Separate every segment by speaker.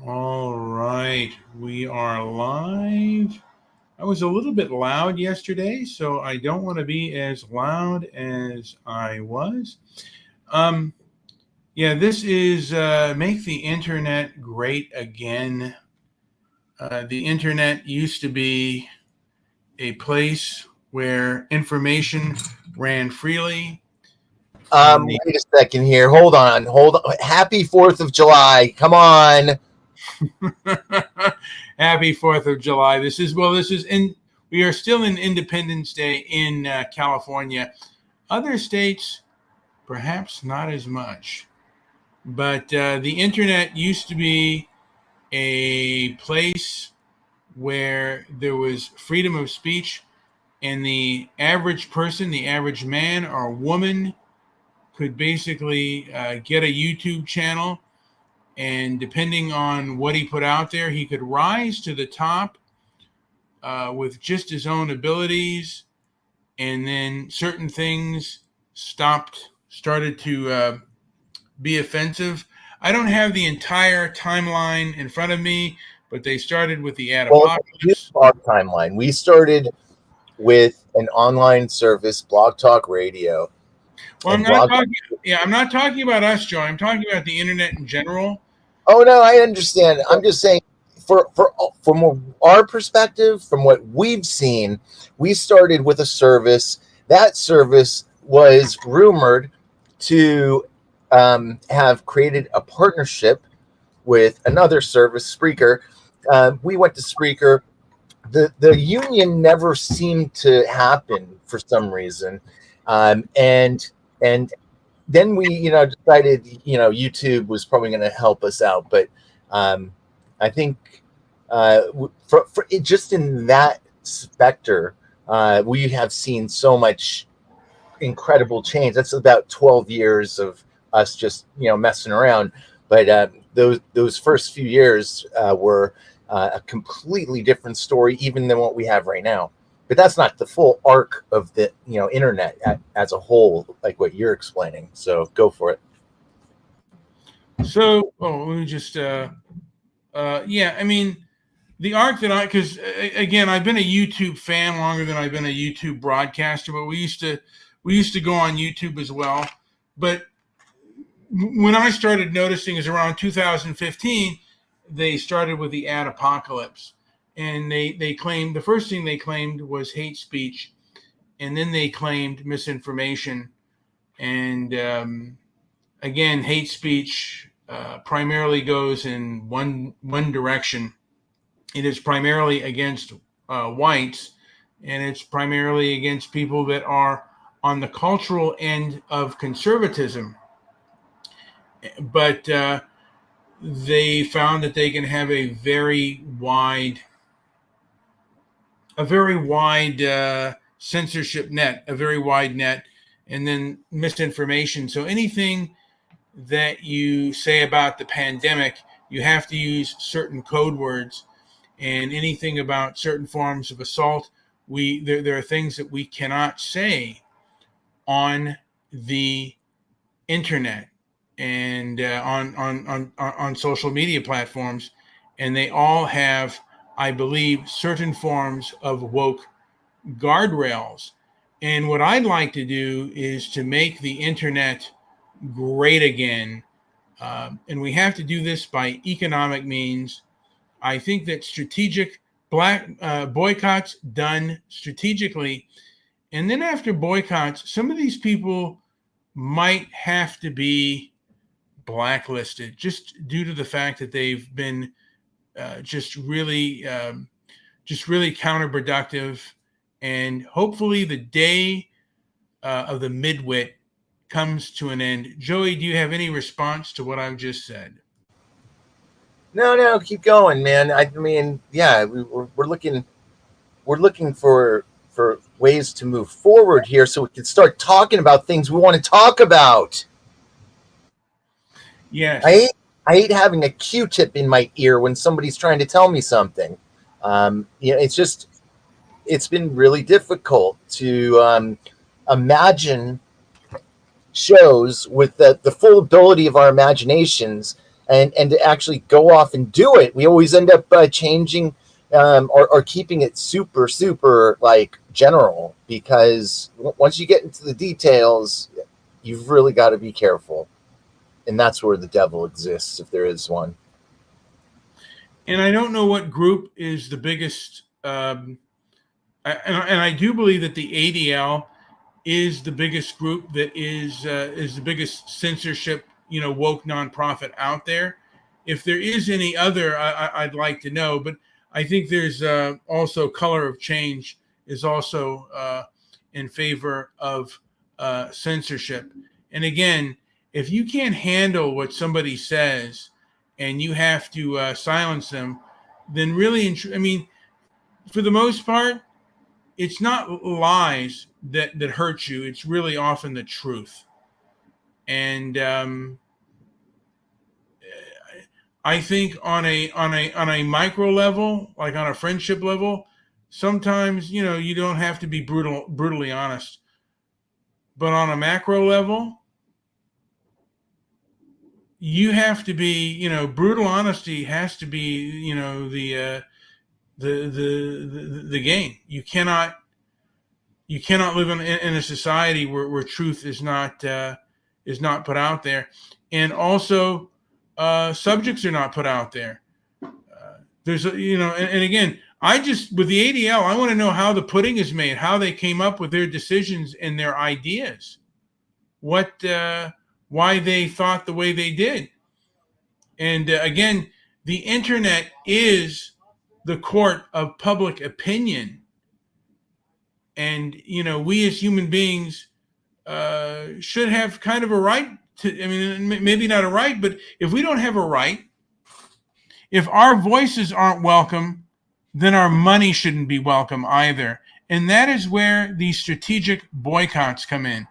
Speaker 1: All right, we are live. I was a little bit loud yesterday, so I don't want to be as loud as I was. Um, yeah, this is Make the Internet Great Again. The internet used to be a place where information ran freely, and the
Speaker 2: Wait a second here. Hold on. Happy 4th of July. Come on.
Speaker 1: Happy 4th of July. This is in, we are still in Independence Day in California. Other states, perhaps not as much. But the internet used to be a place where there was freedom of speech, and the average person, the average man or woman, could basically get a YouTube channel, and depending on what he put out there, he could rise to the top with just his own abilities, and then certain things started to be offensive. I don't have the entire timeline in front of me, but they started with the ad
Speaker 2: Well, here's
Speaker 1: apocalypse.
Speaker 2: our timeline. We started with an online service, Blog Talk Radio,
Speaker 1: Well, I'm
Speaker 2: and
Speaker 1: not
Speaker 2: Blog.
Speaker 1: talking. Yeah, I'm not talking about us, Joe. I'm talking about the internet in general.
Speaker 2: Oh no, I understand. I'm just saying, from our perspective, from what we've seen, we started with a service. That service was rumored to have created a partnership with another service, Spreaker. We went to Spreaker. The union never seemed to happen for some reason, and then we decided YouTube was probably going to help us out, but I think for it, just in that specter, we have seen so much incredible change. That's about 12 years of us just messing around, but those first few years were a completely different story even than what we have right now. But that's not the full arc of the internet as a whole, like what you're explaining. So go for it.
Speaker 1: So, let me just, yeah, I mean, the arc that because again, I've been a YouTube fan longer than I've been a YouTube broadcaster, but we used to go on YouTube as well. But when I started noticing is around 2015, they started with the ad apocalypse, and they claimed the first thing they claimed was hate speech, and then they claimed misinformation, and again, hate speech primarily goes in one direction. It is primarily against whites, and it's primarily against people that are on the cultural end of conservatism. But they found that they can have a very wide censorship net, a very wide net, and then misinformation. So anything that you say about the pandemic, you have to use certain code words, and anything about certain forms of assault, there are things that we cannot say on the internet and on social media platforms, and they all have, I believe, certain forms of woke guardrails. And what I'd like to do is to make the internet great again. And we have to do this by economic means. I think that strategic black boycotts done strategically, and then after boycotts, some of these people might have to be blacklisted just due to the fact that they've been uh, just really just really counterproductive. And hopefully the day of the midwit comes to an end. Joey, do you have any response to what I've just said?
Speaker 2: No, keep going, man. I mean, yeah, we're looking for ways to move forward here, so we can start talking about things we want to talk about. I
Speaker 1: Yes.
Speaker 2: hate, I hate having a Q-tip in my ear when somebody's trying to tell me something. It's been really difficult to imagine shows with the full ability of our imaginations and to actually go off and do it. We always end up changing or keeping it super like general, because once you get into the details, you've really got to be careful, and that's where the devil exists, if there is one.
Speaker 1: And I don't know what group is the biggest. And I do believe that the ADL is the biggest group that is the biggest censorship, woke nonprofit out there. If there is any other, I'd like to know. But I think there's also Color of Change is also in favor of censorship. And again, if you can't handle what somebody says and you have to silence them, then really, I mean, for the most part, it's not lies that hurt you. It's really often the truth. And I think on a micro level, like on a friendship level, sometimes you don't have to be brutally honest. But on a macro level, you have to be, brutal honesty has to be, the game. You cannot live in a society where truth is not put out there, and also subjects are not put out there. There's and again, I just, with the ADL, I want to know how the pudding is made, how they came up with their decisions and their ideas, why they thought the way they did. And again, the internet is the court of public opinion. And, we as human beings should have kind of a right to, I mean, maybe not a right, but if we don't have a right, if our voices aren't welcome, then our money shouldn't be welcome either. And that is where these strategic boycotts come in.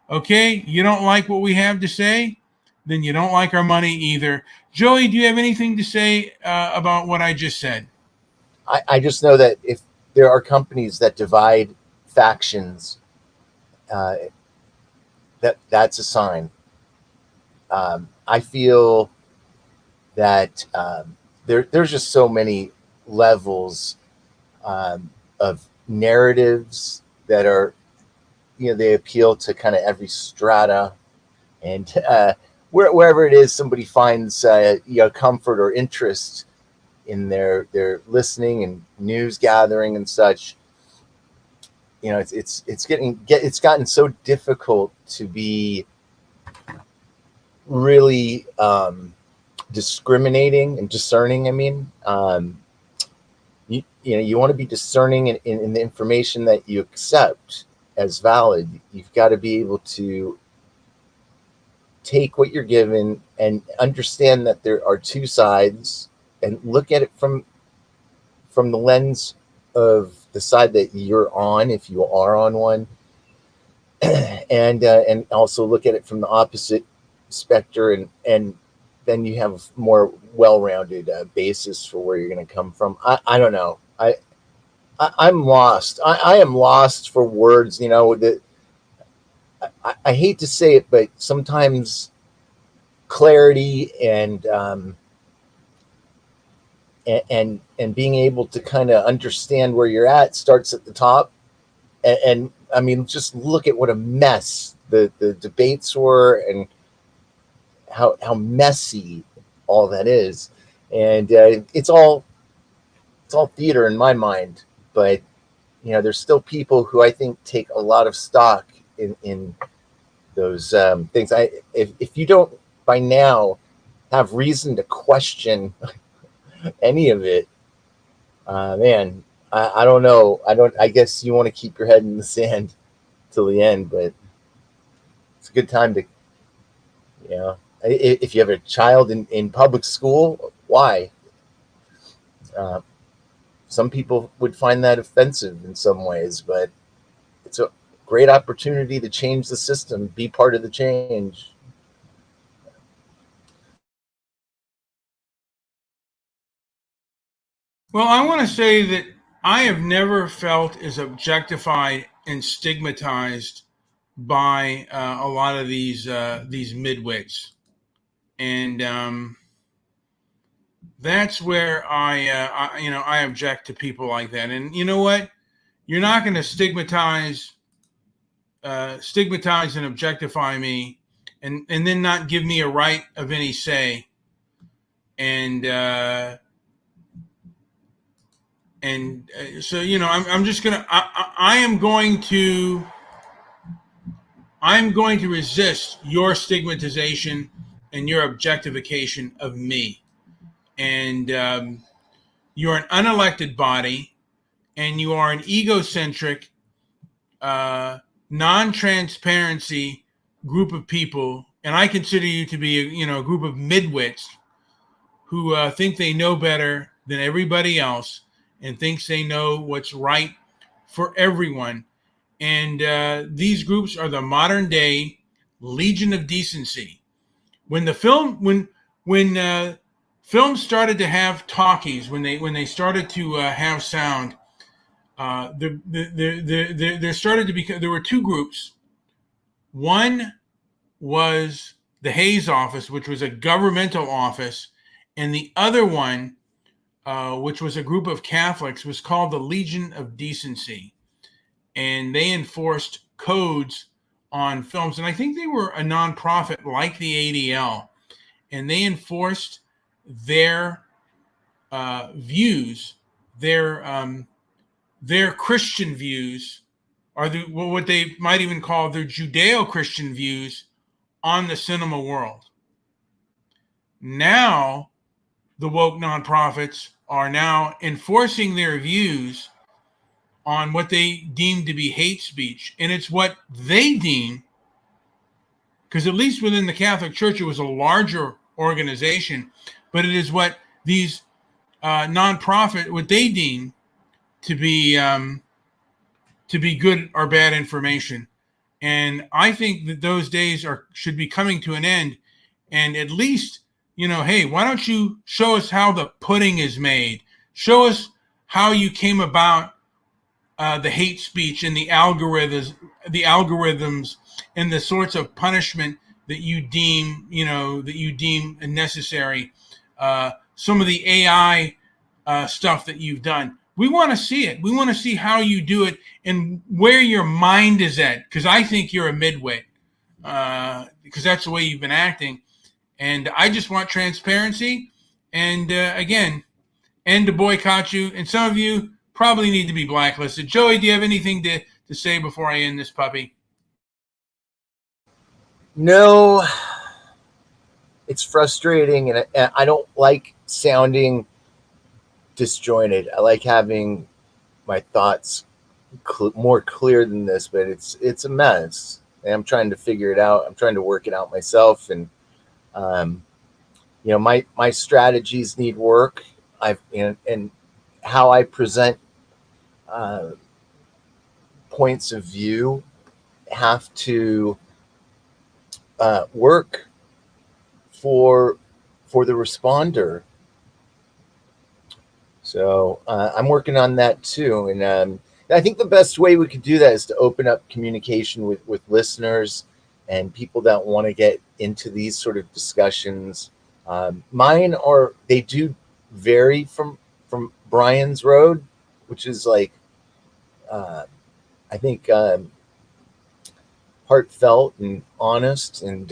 Speaker 1: Okay, you don't like what we have to say, then you don't like our money either. Joey, do you have anything to say about what I just said?
Speaker 2: I just know that if there are companies that divide factions, that's a sign. I feel that there's just so many levels of narratives that are, they appeal to kind of every strata, and wherever it is somebody finds comfort or interest in their listening and news gathering and such. It's gotten so difficult to be really discriminating and discerning. I mean, you want to be discerning in the information that you accept as valid. You've got to be able to take what you're given and understand that there are two sides, and look at it from the lens of the side that you're on, if you are on one, and also look at it from the opposite spectrum, and then you have a more well-rounded basis for where you're going to come from. I don't know. I'm lost. I am lost for words. That I hate to say it, but sometimes clarity and being able to kind of understand where you're at starts at the top. And I mean, just look at what a mess the debates were, and how messy all that is. And it's all theater in my mind, but there's still people who I think take a lot of stock in those things. If you don't by now have reason to question any of it, man, I don't know. I guess you want to keep your head in the sand till the end, but it's a good time to, if you have a child in public school, why? Some people would find that offensive in some ways, but it's a great opportunity to change the system, be part of the change.
Speaker 1: Well, I want to say that I have never felt as objectified and stigmatized by a lot of these midwits, and That's where I object to people like that. And you know what? You're not going to stigmatize and objectify me, and then not give me a right of any say. So I'm just gonna I'm going to resist your stigmatization and your objectification of me. And you're an unelected body, and you are an egocentric, non-transparency group of people. And I consider you to be a group of midwits who think they know better than everybody else and thinks they know what's right for everyone. And these groups are the modern day Legion of Decency. When films started to have talkies, when they started to have sound, there started to become, there were two groups. One was the Hayes office, which was a governmental office, and the other one, which was a group of Catholics, was called the Legion of Decency, and they enforced codes on films. And I think they were a nonprofit like the ADL, and they enforced their views, their Christian views, or what they might even call their Judeo-Christian views on the cinema world. Now, the woke nonprofits are now enforcing their views on what they deem to be hate speech. And it's what they deem, because at least within the Catholic Church, it was a larger organization, but it is what these nonprofit, what they deem to be good or bad information. And I think that those days should be coming to an end. And at least, hey, why don't you show us how the pudding is made? Show us how you came about the hate speech and the algorithms, and the sorts of punishment that you deem necessary. Some of the AI stuff that you've done. We want to see it. We want to see how you do it and where your mind is at. Because I think you're a midwit. Because that's the way you've been acting. And I just want transparency. And again, and to boycott you. And some of you probably need to be blacklisted. Joey, do you have anything to say before I end this puppy?
Speaker 2: No. It's frustrating, and I don't like sounding disjointed. I like having my thoughts more clear than this, but it's a mess, and I'm trying to figure it out. I'm trying to work it out myself, and my strategies need work. And how I present points of view have to work for the responder. So I'm working on that too, and I think the best way we could do that is to open up communication with listeners and people that want to get into these sort of discussions. Mine they do vary from Brian's road, which is like I think heartfelt and honest, and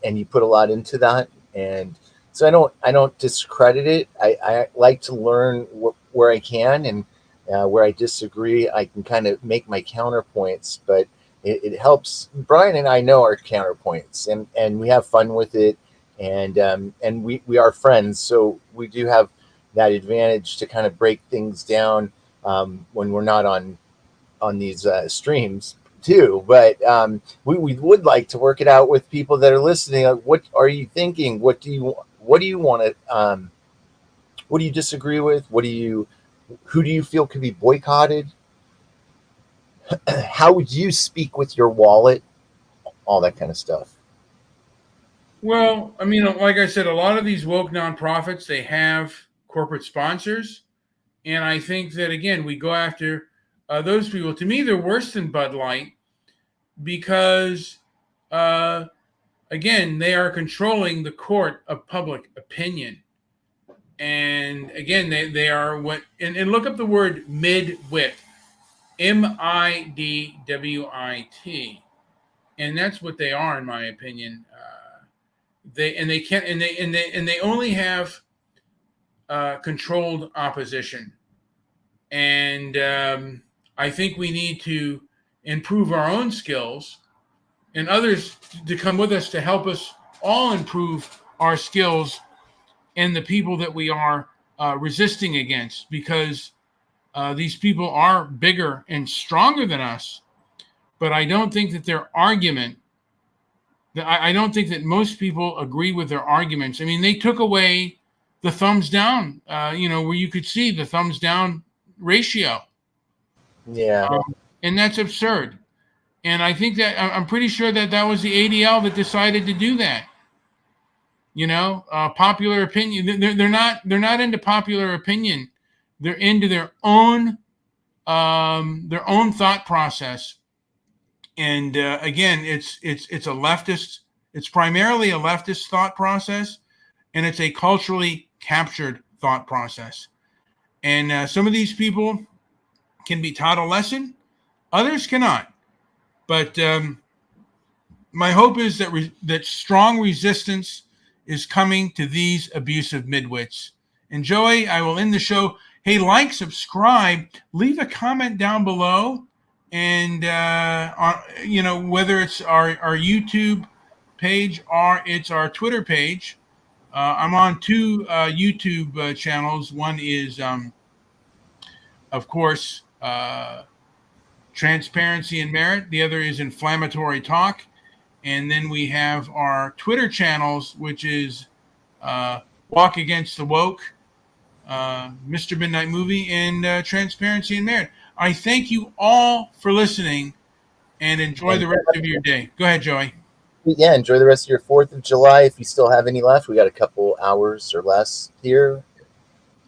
Speaker 2: you put a lot into that, and so I don't discredit it. I like to learn where I can, and where I disagree, I can kind of make my counterpoints. But it helps. Brian and I know our counterpoints, and we have fun with it, and we are friends, so we do have that advantage to kind of break things down when we're not on these streams too. But we would like to work it out with people that are listening. What are you thinking? What do you want to? What do you disagree with? Who do you feel could be boycotted? How would you speak with your wallet? All that kind of stuff.
Speaker 1: Well, I mean, like I said, a lot of these woke nonprofits, they have corporate sponsors. And I think that, again, we go after those people. To me, they're worse than Bud Light because, again, they are controlling the court of public opinion. And again, they are what, and look up the word midwit, MIDWIT, and that's what they are, in my opinion. They only have controlled opposition, and I think we need to improve our own skills, and others to come with us to help us all improve our skills and the people that we are resisting against, because these people are bigger and stronger than us. But I don't think that their argument, I don't think that most people agree with their arguments. I mean, they took away the thumbs down, where you could see the thumbs down ratio.
Speaker 2: Yeah.
Speaker 1: And that's absurd. And I think that I'm pretty sure that was the ADL that decided to do that. Popular opinion. They're not into popular opinion. They're into their own thought process. And again, it's a leftist. It's primarily a leftist thought process, and it's a culturally captured thought process. And some of these people can be taught a lesson, others cannot. But my hope is that strong resistance is coming to these abusive midwits. And Joey, I will end the show. Hey, like, subscribe, leave a comment down below, and whether it's our YouTube page or it's our Twitter page. I'm on two YouTube channels. One is, of course, Transparency and Merit. The other is Inflammatory Talk. And then we have our Twitter channels, which is Walk Against the Woke, Mr. Midnight Movie, and Transparency and Merit. I thank you all for listening, and enjoy the rest of your day. Go ahead, Joey.
Speaker 2: Yeah, enjoy the rest of your 4th of July if you still have any left. We got a couple hours or less here.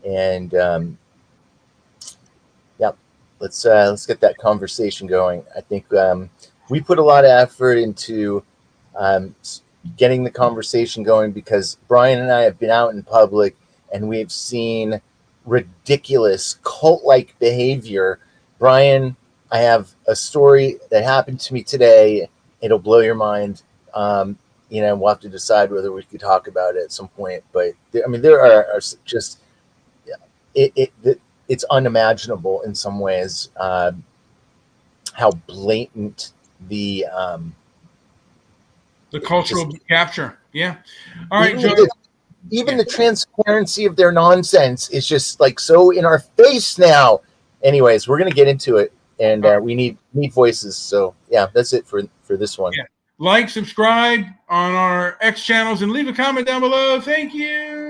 Speaker 2: And let's get that conversation going. I think we put a lot of effort into getting the conversation going, because Brian and I have been out in public and we've seen ridiculous cult-like behavior. Brian, I have a story that happened to me today. It'll blow your mind. We'll have to decide whether we could talk about it at some point. But there are just it's unimaginable in some ways how blatant the
Speaker 1: cultural capture. Yeah. All right,
Speaker 2: even the transparency of their nonsense is just like so in our face now. Anyways, we're gonna get into it, and we need voices. So yeah, that's it for this one.
Speaker 1: Yeah. Like, subscribe on our X channels, and leave a comment down below. Thank you.